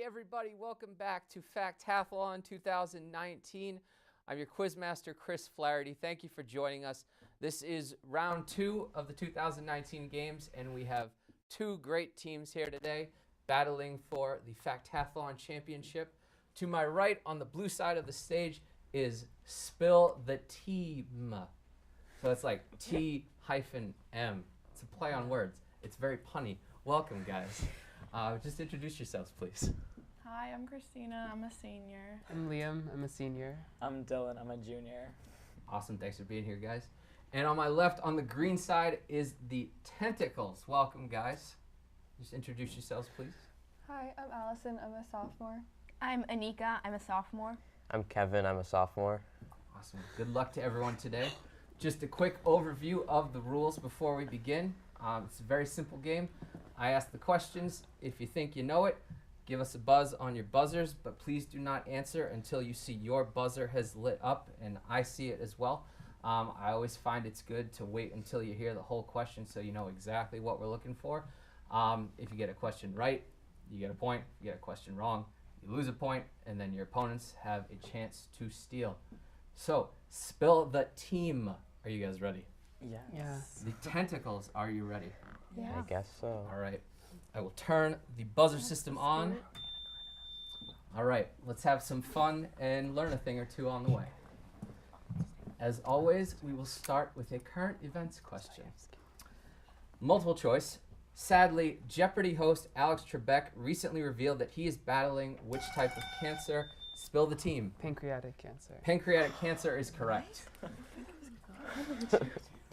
everybody, welcome back to Factathlon 2019. I'm your quizmaster, Chris Flaherty. Thank you for joining us. This is round 2 of the 2019 games, and we have 2 great teams here today battling for the Factathlon Championship. To my right on the blue side of the stage is Spill the Team. So it's like T-M. It's a play on words. It's very punny. Welcome, guys. Just introduce yourselves, please. Hi, I'm Christina. I'm a senior. I'm Liam. I'm a senior. I'm Dylan. I'm a junior. Awesome. Thanks for being here, guys. And on my left, on the green side, is the Tentacles. Welcome, guys. Just introduce yourselves, please. Hi, I'm Allison. I'm a sophomore. I'm Anika. I'm a sophomore. I'm Kevin. I'm a sophomore. Awesome. Good luck to everyone today. Just a quick overview of the rules before we begin. It's a very simple game. I ask the questions. If you think you know it, give us a buzz on your buzzers, but please do not answer until you see your buzzer has lit up and I see it as well. I always find it's good to wait until you hear the whole question so you know exactly what we're looking for. If you get a question right, you get a point. If you get a question wrong, you lose a point, and then your opponents have a chance to steal. So, Spill the Team. Are you guys ready? Yes. Yeah. The Tentacles, are you ready? I guess so. All right. I will turn the buzzer system on. All right. Let's have some fun and learn a thing or two on the way. As always, we will start with a current events question. Multiple choice. Sadly, Jeopardy host Alex Trebek recently revealed that he is battling which type of cancer? Spill the team. Pancreatic cancer. Pancreatic cancer is correct.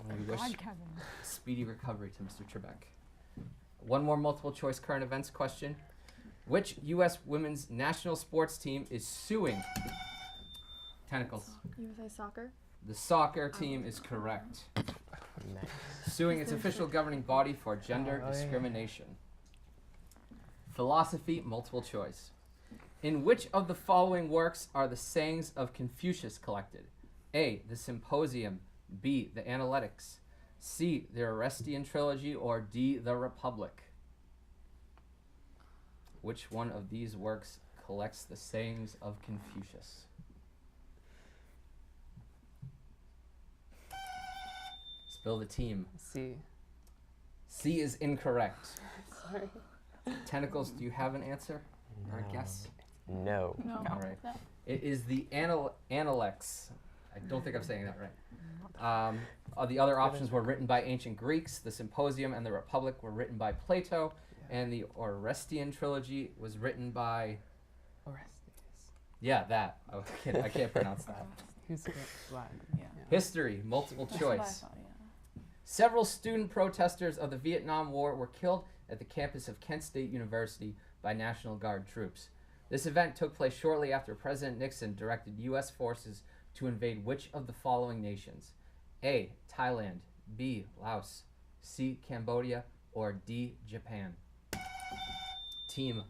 We wish speedy recovery to Mr. Trebek. One more multiple choice current events question. Which U.S. women's national sports team is suing? Tentacles. USA Soccer. The soccer team is correct. Nice. Suing its official governing body for gender discrimination. Philosophy multiple choice. In which of the following works are the sayings of Confucius collected? A. The Symposium. B. The Analytics. C. The Orestian Trilogy. Or D. The Republic. Which one of these works collects the sayings of Confucius? Spill the team. C. C is incorrect. Sorry. Tentacles, do you have an answer or a guess? No. No. All right. It is the Analects. I don't think I'm saying that right. The other options were written by ancient Greeks. The Symposium and the Republic were written by Plato. And the Orestian Trilogy was written by... Orestes. Yeah, that. I can't pronounce that. Who's Latin? Yeah. History, multiple That's what I choice. thought, yeah. Several student protesters of the Vietnam War were killed at the campus of Kent State University by National Guard troops. This event took place shortly after President Nixon directed U.S. forces to invade which of the following nations? A. Thailand. B. Laos. C. Cambodia. Or D. Japan. Team.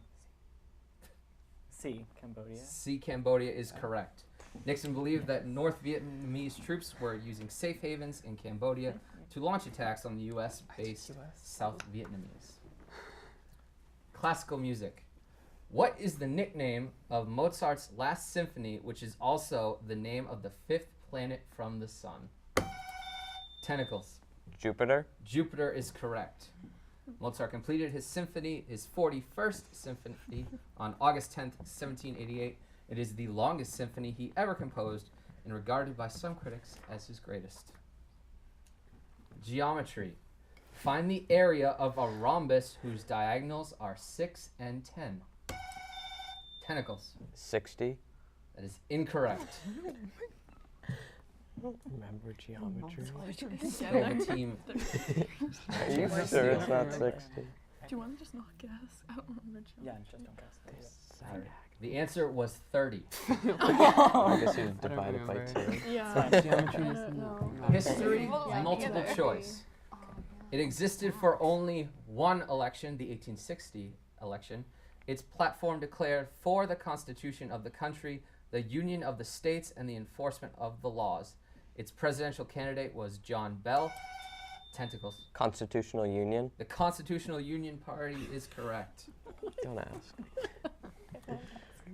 C. Cambodia. C. Cambodia is correct. Nixon believed that North Vietnamese troops were using safe havens in Cambodia to launch attacks on the U.S.-based South Vietnamese. Classical music. What is the nickname of Mozart's Last Symphony, which is also the name of the 5th planet from the sun? Tentacles. Jupiter. Jupiter is correct. Mozart completed his 41st symphony on August 10th, 1788. It is the longest symphony he ever composed and regarded by some critics as his greatest. Geometry. Find the area of a rhombus whose diagonals are 6 and 10. Tentacles. 60. That is incorrect. Remember geometry? Spill the team. Are you sure it's not 60? Do you want to just not guess? I don't remember. Yeah, just don't guess. Sorry. The answer was 30. I guess you divide it by remember. 2. Yeah. Geometry I is don't know. History, Yeah. multiple choice. It existed for only one election, the 1860 election. Its platform declared for the Constitution of the country, the union of the states, and the enforcement of the laws. Its presidential candidate was John Bell. Tentacles. Constitutional Union. The Constitutional Union Party is correct. Don't ask.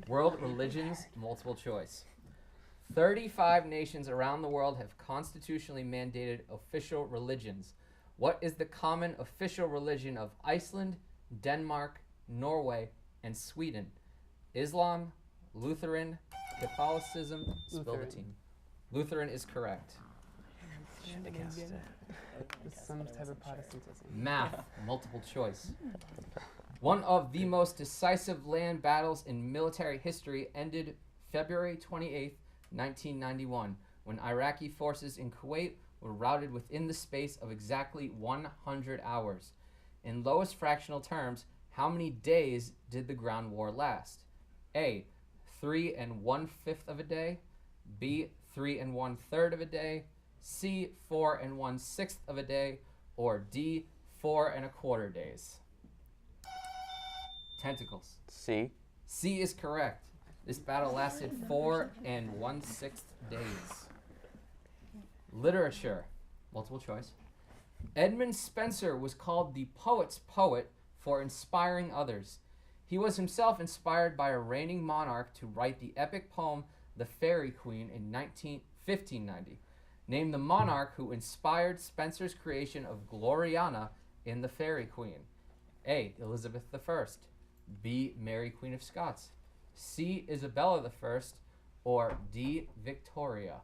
World religions, multiple choice. 35 nations around the world have constitutionally mandated official religions. What is the common official religion of Iceland, Denmark, Norway, and Sweden? Islam, Lutheran, Catholicism, spill the Lutheran. team. Lutheran is correct. Should have guessed it. Some type of Protestantism. Math, multiple choice. One of the most decisive land battles in military history ended February 28th, 1991, when Iraqi forces in Kuwait were routed within the space of exactly 100 hours. In lowest fractional terms, how many days did the ground war last? A, 3 1/5 of a day. B, 3 1/3 of a day. C, 4 1/6 of a day. Or D, 4 1/4 days. Tentacles. C. C is correct. This battle lasted 4 1/6 days. Literature, multiple choice. Edmund Spenser was called the poet's poet for inspiring others. He was himself inspired by a reigning monarch to write the epic poem The Faerie Queene in 1590. Name the monarch who inspired Spenser's creation of Gloriana in The Faerie Queene. A, Elizabeth I. B, Mary Queen of Scots. C, Isabella I. Or D, Victoria.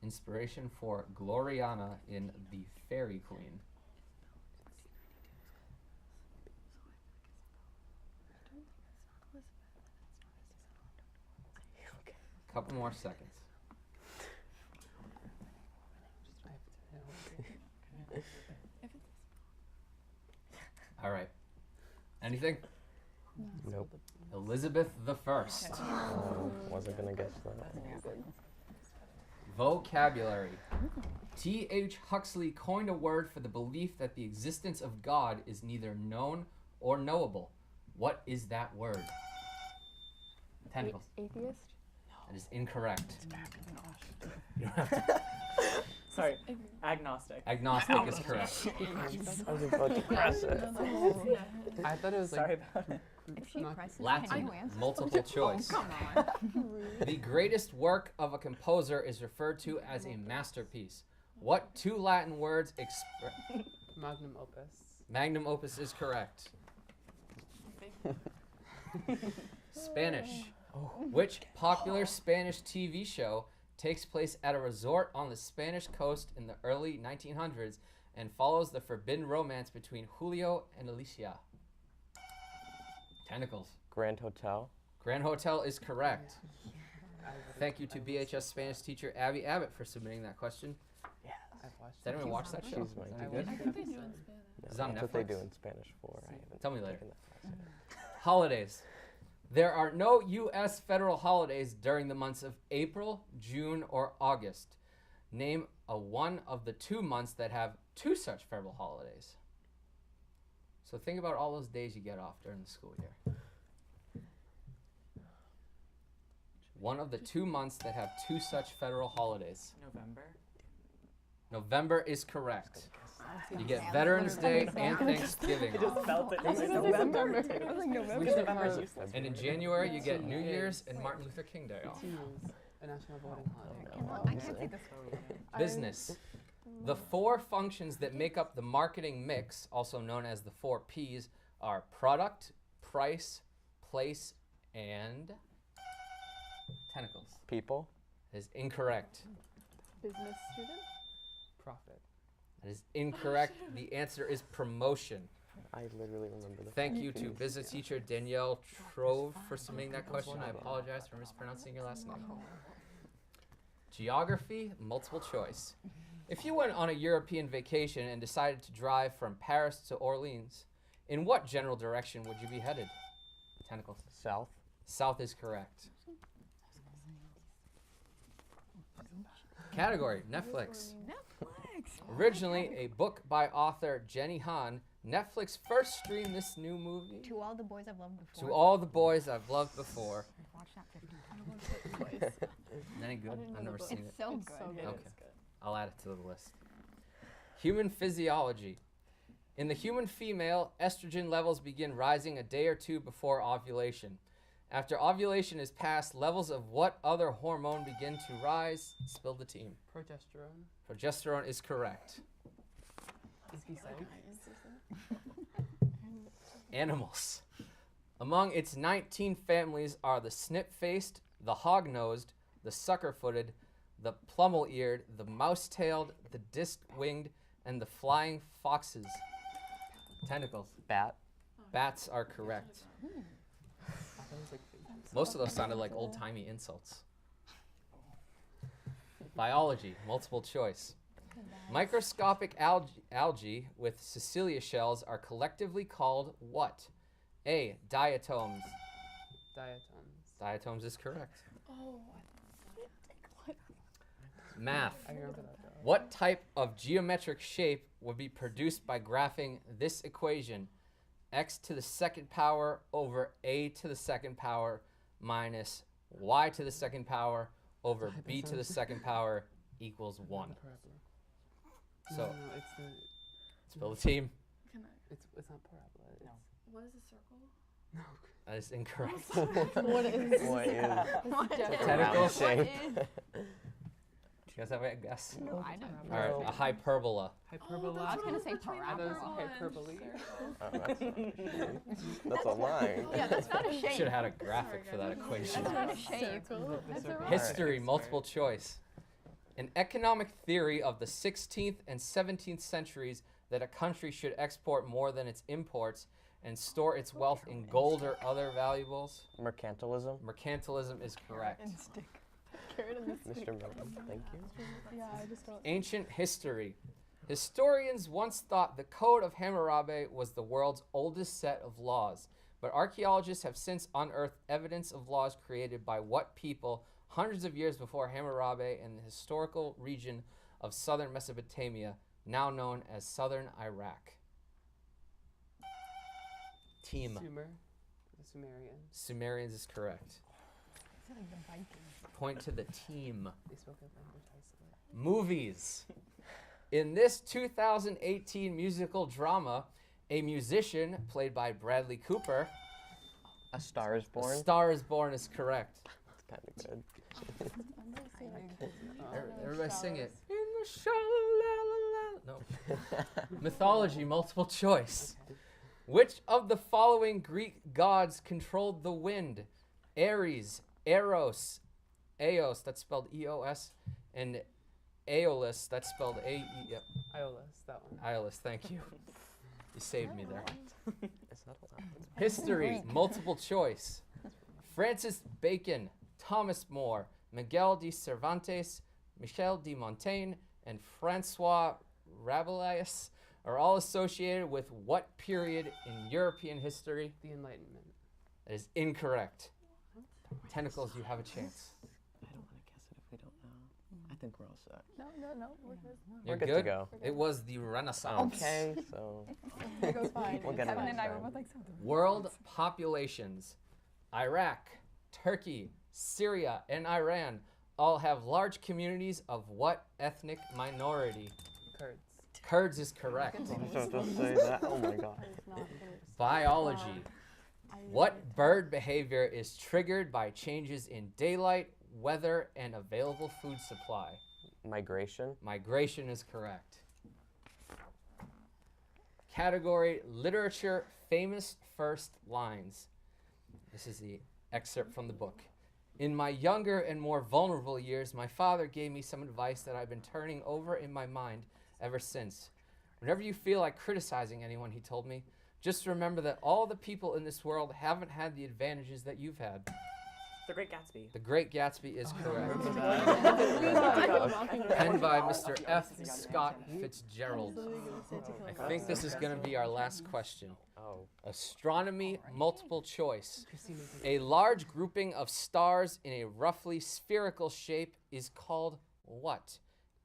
Inspiration for Gloriana in The Faerie Queene. Couple more seconds. All right. Anything? Nope. Elizabeth I. Wasn't gonna guess that. Vocabulary. T.H. Huxley coined a word for the belief that the existence of God is neither known or knowable. What is that word? Tentacles. Atheist? That is incorrect. Sorry, agnostic. Agnostic is correct. I was about to guess it. I thought it was Sorry like about it. If she Not- presses, Latin, can you answer? multiple choice. Come on. The greatest work of a composer is referred to as a masterpiece. What two Latin words express... magnum opus. Magnum opus is correct. Spanish. Which popular Spanish TV show takes place at a resort on the Spanish coast in the early 1900s and follows the forbidden romance between Julio and Alicia? Tentacles. Grand Hotel. Grand Hotel is correct. Thank you to BHS Spanish teacher Abby Abbott for submitting that question. I've watched Did anyone watch that show? She's my Is I that good? watched think they do in Spanish. No, Is it on that's what they do Netflix? in Spanish for. I haven't Tell me later. taken that class yet. Holidays. There are no U.S. federal holidays during the months of April, June, or August. Name one of the 2 months that have 2 such federal holidays. So think about all those days you get off during the school year. One of the 2 months that have 2 such federal holidays. November. November is correct. You get Veterans Day and Thanksgiving I just felt it. They said November. November. I was like, November. We Because should November's have useless. And in January, you get New Yes. Year's and Martin Luther King Day off. Tuesdays, a national voting holiday. no. I can't take this photo. Business. The 4 functions that make up the marketing mix, also known as the 4 Ps, are product, price, place, and tentacles. People. That is incorrect. Business student? Profit. That is incorrect. The answer is promotion. I literally remember the. Thank you to business teacher Danielle Trove for submitting that question. I apologize for mispronouncing your last name. Geography, multiple choice. If you went on a European vacation and decided to drive from Paris to Orleans, in what general direction would you be headed? Tentacles. South. South is correct. Category, Netflix. Originally a book by author Jenny Han, Netflix first streamed this new movie To all the boys I've loved before. To All the Boys I've Loved Before. I've watched that 50 times. Any good? didn't know I've never the seen It's it. so It's good. so good. Okay. I'll add it to the list. Human physiology. In the human female, estrogen levels begin rising a day or two before ovulation. After ovulation is passed, levels of what other hormone begin to rise? Spill the team. Progesterone. Progesterone is correct. Is he psych? Animals. Among its 19 families are the snip-faced, the hog-nosed, the sucker-footed, the plummel-eared, the mouse-tailed, the disc-winged, and the flying foxes. Tentacles. Bat. Bats are correct. I thought it was like finches. Most of those sounded like old-timey insults. Biology, multiple choice. Microscopic algae with Sicilia shells are collectively called what? A. Diatoms. Diatoms. Diatoms is correct. Oh, Math. I remember that though. What type of geometric shape would be produced by graphing this equation? X to the second power over A to the second power minus Y to the second power over B to the second power equals 1. Parabola. So, no, it's the. spill the team. Can I? It's not parabola. It's, What is a circle? no. That is incorrect. what is? What is? Tentacles. Shape. Do you guys have a guess? No, I don't know. All right, a hyperbola. Hyperbola. I was gonna say Are those parabola. hyperbole? Oh, that's not a shape. That's a line. Yeah, that's not a shape. Should have had a graphic for that equation. That's not a shape. That's a rock. History, Alright. multiple choice. An economic theory of the 16th and 17th centuries that a country should export more than its imports and store its wealth in gold or other valuables. Mercantilism. Mercantilism is correct. Carrot and the stick. Mr. Milton, thank you. Yeah, I just don't. Ancient history. Historians once thought the Code of Hammurabi was the world's oldest set of laws, but archaeologists have since unearthed evidence of laws created by what people hundreds of years before Hammurabi in the historical region of southern Mesopotamia, now known as southern Iraq. Team. Sumer. The Sumerians. Sumerians is correct. It's like the Vikings. Point to the team. They spoke a language isolate. Movies. In this 2018 musical drama, a musician, played by Bradley Cooper, A Star is A Born. Star is Born is correct. That's kind of good. I'm gonna say like. Everybody sing it. In the sha-la-la-la-la. No. Mythology, multiple choice. Which of the following Greek gods controlled the wind? Ares, Eros, Eos, that's spelled E-O-S, and Aeolus, that's spelled A-E. Yep. Iolus, that one. Aeolus, thank you. You saved me there. Is that allowed? History, multiple choice. Francis Bacon, Thomas More, Miguel de Cervantes, Michel de Montaigne, and Francois Rabelais are all associated with what period in European history? The Enlightenment. That is incorrect. Tentacles, you have a chance. I don't want to guess it if we don't know. I think we're all set. No, we're good. You're We're good good? to go. It was the Renaissance. Okay, so It goes fine. We'll get it Kevin next and I were time. both like something. World populations. Iraq, Turkey, Syria, and Iran all have large communities of what ethnic minority? Kurds. Kurds is correct. I was supposed to say that. Oh my god. It's not finished. Biology. I What bird behavior is triggered by changes in daylight, weather, and available food supply? Migration. Migration is correct. Category literature famous first lines. This is the excerpt from the book. In my younger and more vulnerable years, my father gave me some advice that I've been turning over in my mind ever since. Whenever you feel like criticizing anyone, he told me, just remember that all the people in this world haven't had the advantages that you've had. The Great Gatsby. The Great Gatsby is correct. Penned Penned by Mr. F. Scott Fitzgerald. I think this is going to be our last question. Oh. Astronomy, multiple choice. Christine is A large grouping of stars in a roughly spherical shape is called what?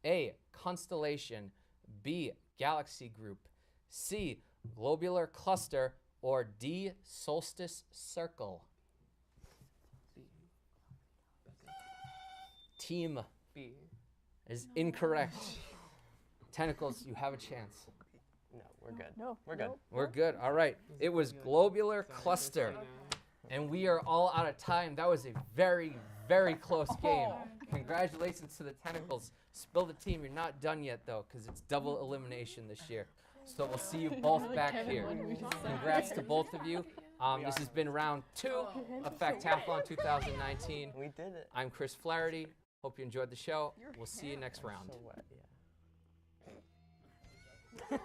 A. Constellation. B. Galaxy group. C. Globular cluster. Or D. Solstice circle. B. Team B. is incorrect. Tentacles, you have a chance. No, we're good. No. We're good. no, We're no. good. All right. It was globular cluster. And we are all out of time. That was a very, very close game. Congratulations to the Tentacles. Spill the team. You're not done yet, though, because it's double elimination this year. So we'll see you both back here. Congrats to both of you. This has been round 2 of Factathlon 2019. We did it. I'm Chris Flaherty. Hope you enjoyed the show. We'll see you next round. So wet, yeah.